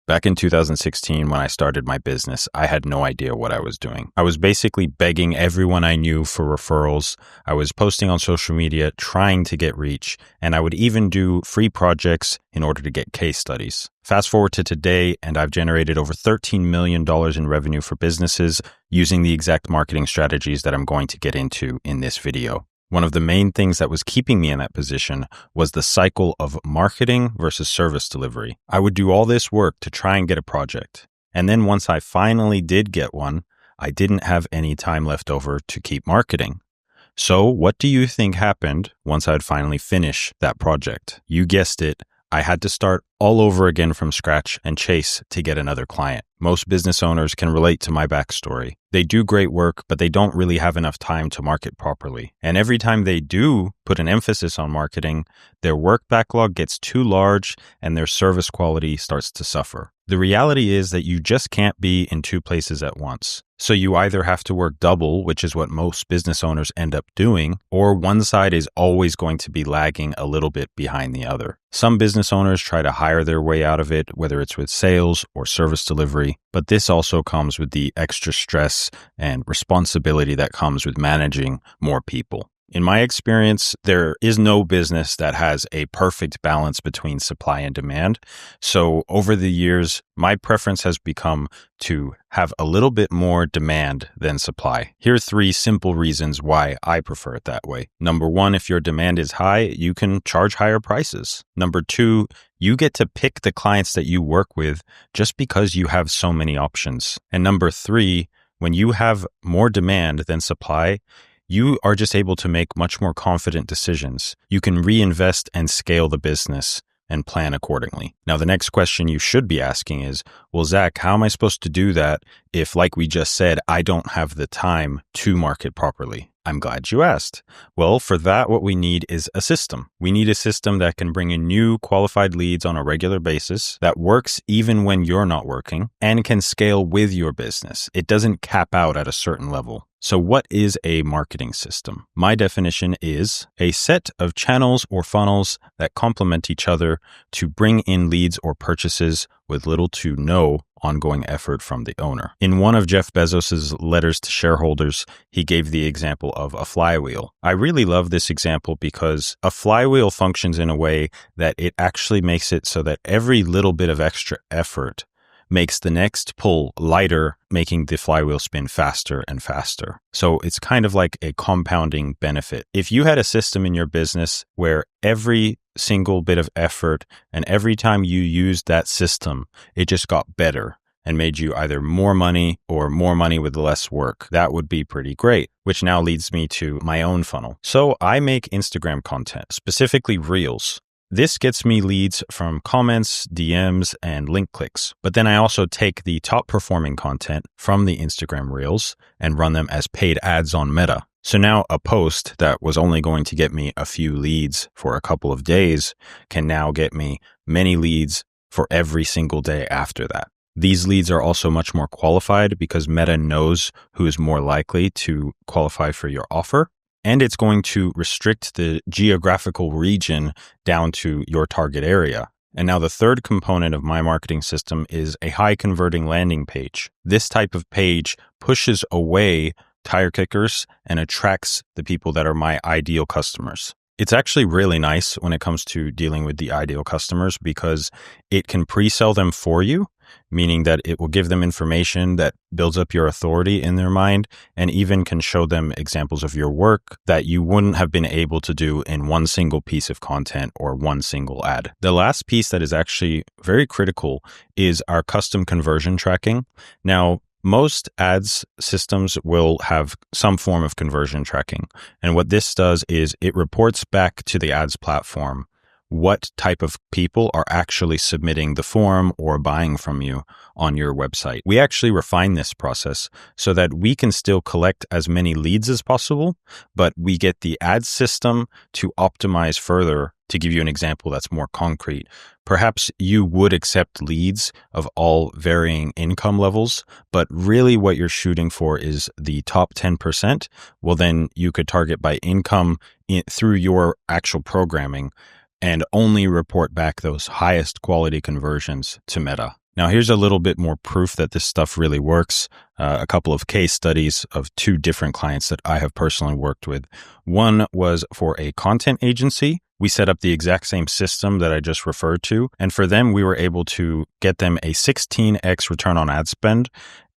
Back in 2016, when I started my business, I had no idea what I was doing. I was basically begging everyone I knew for referrals. I was posting on social media, trying to get reach, and I would even do free projects in order to get case studies. Fast forward to today, and I've generated over $13 million in revenue for businesses using the exact marketing strategies that I'm going to get into in this video. One of the main things that was keeping me in that position was the cycle of marketing versus service delivery. I would do all this work to try and get a project. And then once I finally did get one, I didn't have any time left over to keep marketing. So what do you think happened once I'd finally finish that project? You guessed it. I had to start all over again from scratch and chase to get another client. Most business owners can relate to my backstory. They do great work, but they don't really have enough time to market properly. And every time they do put an emphasis on marketing, their work backlog gets too large and their service quality starts to suffer. The reality is that you just can't be in two places at once. So you either have to work double, which is what most business owners end up doing, or one side is always going to be lagging a little bit behind the other. Some business owners try to hire their way out of it, whether it's with sales or service delivery, but this also comes with the extra stress and responsibility that comes with managing more people. In my experience, there is no business that has a perfect balance between supply and demand. So over the years, my preference has become to have a little bit more demand than supply. Here are 3 simple reasons why I prefer it that way. Number 1, if your demand is high, you can charge higher prices. Number 2, you get to pick the clients that you work with just because you have so many options. And number 3, when you have more demand than supply, you are just able to make much more confident decisions. You can reinvest and scale the business and plan accordingly. Now, the next question you should be asking is, well, Zach, how am I supposed to do that if, like we just said, I don't have the time to market properly? I'm glad you asked. Well, for that, what we need is a system. We need a system that can bring in new qualified leads on a regular basis, that works even when you're not working, and can scale with your business. It doesn't cap out at a certain level. So what is a marketing system? My definition is a set of channels or funnels that complement each other to bring in leads or purchases with little to no ongoing effort from the owner. In one of Jeff Bezos's letters to shareholders, he gave the example of a flywheel. I really love this example because a flywheel functions in a way that it actually makes it so that every little bit of extra effort makes the next pull lighter, making the flywheel spin faster and faster. So it's kind of like a compounding benefit. If you had a system in your business where every single bit of effort and every time you used that system, it just got better and made you either more money or more money with less work, that would be pretty great, which now leads me to my own funnel. So I make Instagram content, specifically Reels. This gets me leads from comments, DMs, and link clicks. But then I also take the top performing content from the Instagram Reels and run them as paid ads on Meta. So now a post that was only going to get me a few leads for a couple of days can now get me many leads for every single day after that. These leads are also much more qualified because Meta knows who is more likely to qualify for your offer. And it's going to restrict the geographical region down to your target area. And now the third component of my marketing system is a high converting landing page. This type of page pushes away tire kickers and attracts the people that are my ideal customers. It's actually really nice when it comes to dealing with the ideal customers because it can pre-sell them for you, meaning that it will give them information that builds up your authority in their mind and even can show them examples of your work that you wouldn't have been able to do in one single piece of content or one single ad. The last piece that is actually very critical is our custom conversion tracking. Now, most ads systems will have some form of conversion tracking. And what this does is it reports back to the ads platform what type of people are actually submitting the form or buying from you on your website. We actually refine this process so that we can still collect as many leads as possible, but we get the ad system to optimize further. To give you an example that's more concrete, perhaps you would accept leads of all varying income levels, but really what you're shooting for is the top 10%. Well, then you could target by income through your actual programming and only report back those highest quality conversions to Meta. Now, here's a little bit more proof that this stuff really works. A couple of case studies of two different clients that I have personally worked with. One was for a content agency. We set up the exact same system that I just referred to. And for them, we were able to get them a 16x return on ad spend.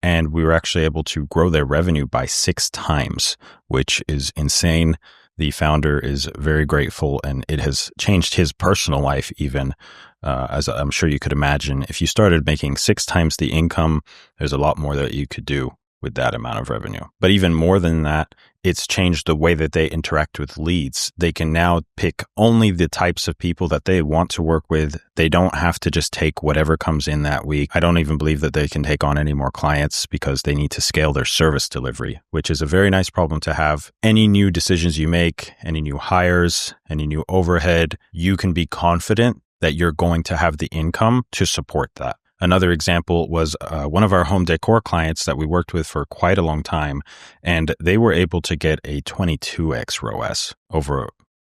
And we were actually able to grow their revenue by 6 times, which is insane. The founder is very grateful, and it has changed his personal life even. As I'm sure you could imagine, if you started making 6 times the income, there's a lot more that you could do with that amount of revenue. But even more than that, it's changed the way that they interact with leads. They can now pick only the types of people that they want to work with. They don't have to just take whatever comes in that week. I don't even believe that they can take on any more clients because they need to scale their service delivery, which is a very nice problem to have. Any new decisions you make, any new hires, any new overhead, you can be confident that you're going to have the income to support that. Another example was one of our home decor clients that we worked with for quite a long time, and they were able to get a 22x ROAS over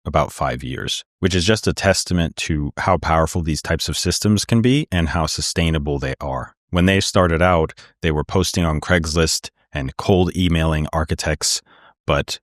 about 5 years, which is just a testament to how powerful these types of systems can be and how sustainable they are. When they started out, they were posting on Craigslist and cold emailing architects, but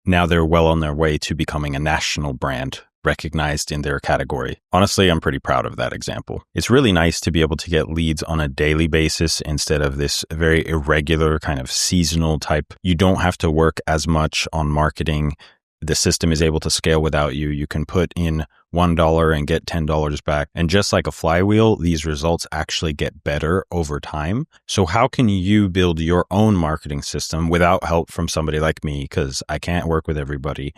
now they're well on their way to becoming a national brand recognized in their category. Honestly, I'm pretty proud of that example. It's really nice to be able to get leads on a daily basis instead of this very irregular kind of seasonal type. You don't have to work as much on marketing. The system is able to scale without you. You can put in $1 and get $10 back. And just like a flywheel, these results actually get better over time. So how can you build your own marketing system without help from somebody like me? Because I can't work with everybody.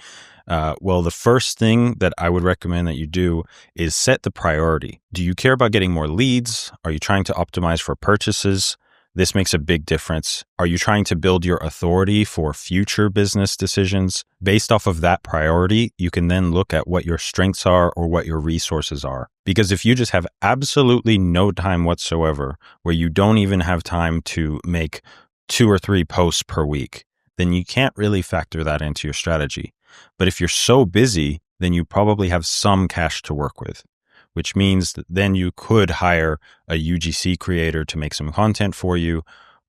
Well, the first thing that I would recommend that you do is set the priority. Do you care about getting more leads? Are you trying to optimize for purchases? This makes a big difference. Are you trying to build your authority for future business decisions? Based off of that priority, you can then look at what your strengths are or what your resources are. Because if you just have absolutely no time whatsoever, where you don't even have time to make 2 or 3 posts per week, then you can't really factor that into your strategy. But if you're so busy, then you probably have some cash to work with, which means that then you could hire a UGC creator to make some content for you.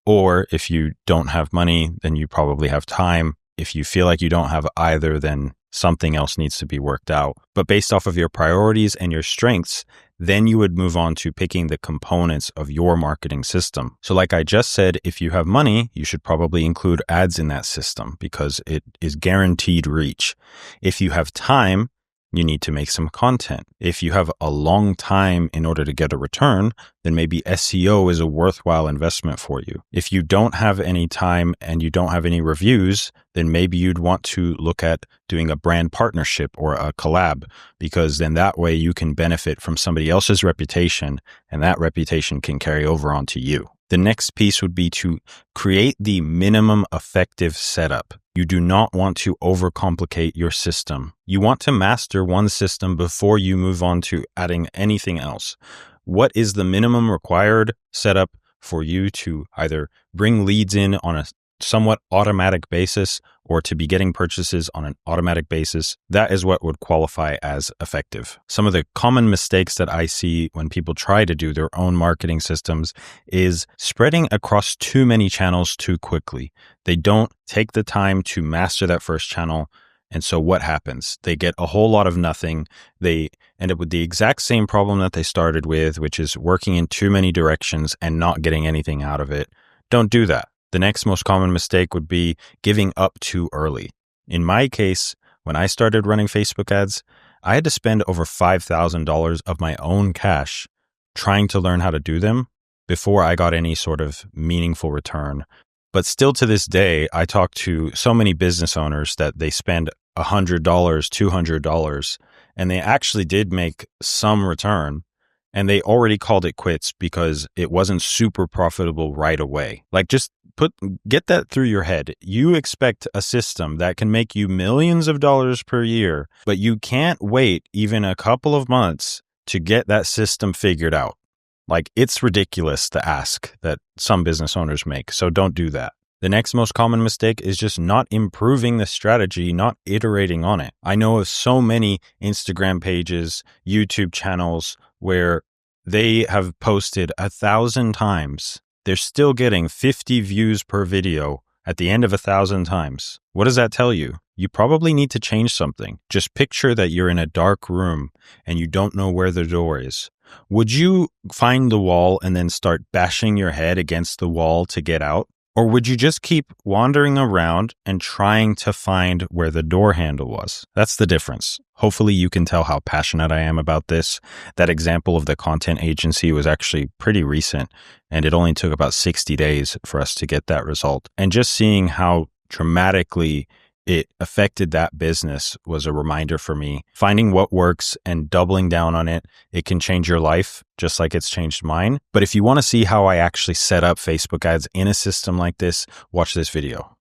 Or if you don't have money, then you probably have time. If you feel like you don't have either, then something else needs to be worked out. But based off of your priorities and your strengths, then you would move on to picking the components of your marketing system. So like I just said, if you have money, you should probably include ads in that system because it is guaranteed reach. If you have time, you need to make some content. If you have a long time in order to get a return, then maybe SEO is a worthwhile investment for you. If you don't have any time and you don't have any reviews, then maybe you'd want to look at doing a brand partnership or a collab, because then that way you can benefit from somebody else's reputation and that reputation can carry over onto you. The next piece would be to create the minimum effective setup. You do not want to overcomplicate your system. You want to master one system before you move on to adding anything else. What is the minimum required setup for you to either bring leads in on a somewhat automatic basis or to be getting purchases on an automatic basis? That is what would qualify as effective. Some of the common mistakes that I see when people try to do their own marketing systems is spreading across too many channels too quickly. They don't take the time to master that first channel. And so what happens? They get a whole lot of nothing. They end up with the exact same problem that they started with, which is working in too many directions and not getting anything out of it. Don't do that. The next most common mistake would be giving up too early. In my case, when I started running Facebook ads, I had to spend over $5,000 of my own cash trying to learn how to do them before I got any sort of meaningful return. But still to this day, I talk to so many business owners that they spend $100, $200, and they actually did make some return. And they already called it quits because it wasn't super profitable right away. Like just get that through your head. You expect a system that can make you millions of dollars per year, but you can't wait even a couple of months to get that system figured out. Like it's ridiculous to ask that some business owners make. So don't do that. The next most common mistake is just not improving the strategy, not iterating on it. I know of so many Instagram pages, YouTube channels where they have posted 1,000 times. They're still getting 50 views per video at the end of 1,000 times. What does that tell you? You probably need to change something. Just picture that you're in a dark room and you don't know where the door is. Would you find the wall and then start bashing your head against the wall to get out? Or would you just keep wandering around and trying to find where the door handle was? That's the difference. Hopefully you can tell how passionate I am about this. That example of the content agency was actually pretty recent, and it only took about 60 days for us to get that result. And just seeing how dramatically it affected that business was a reminder for me. Finding what works and doubling down on it, it can change your life just like it's changed mine. But if you want to see how I actually set up Facebook ads in a system like this, watch this video.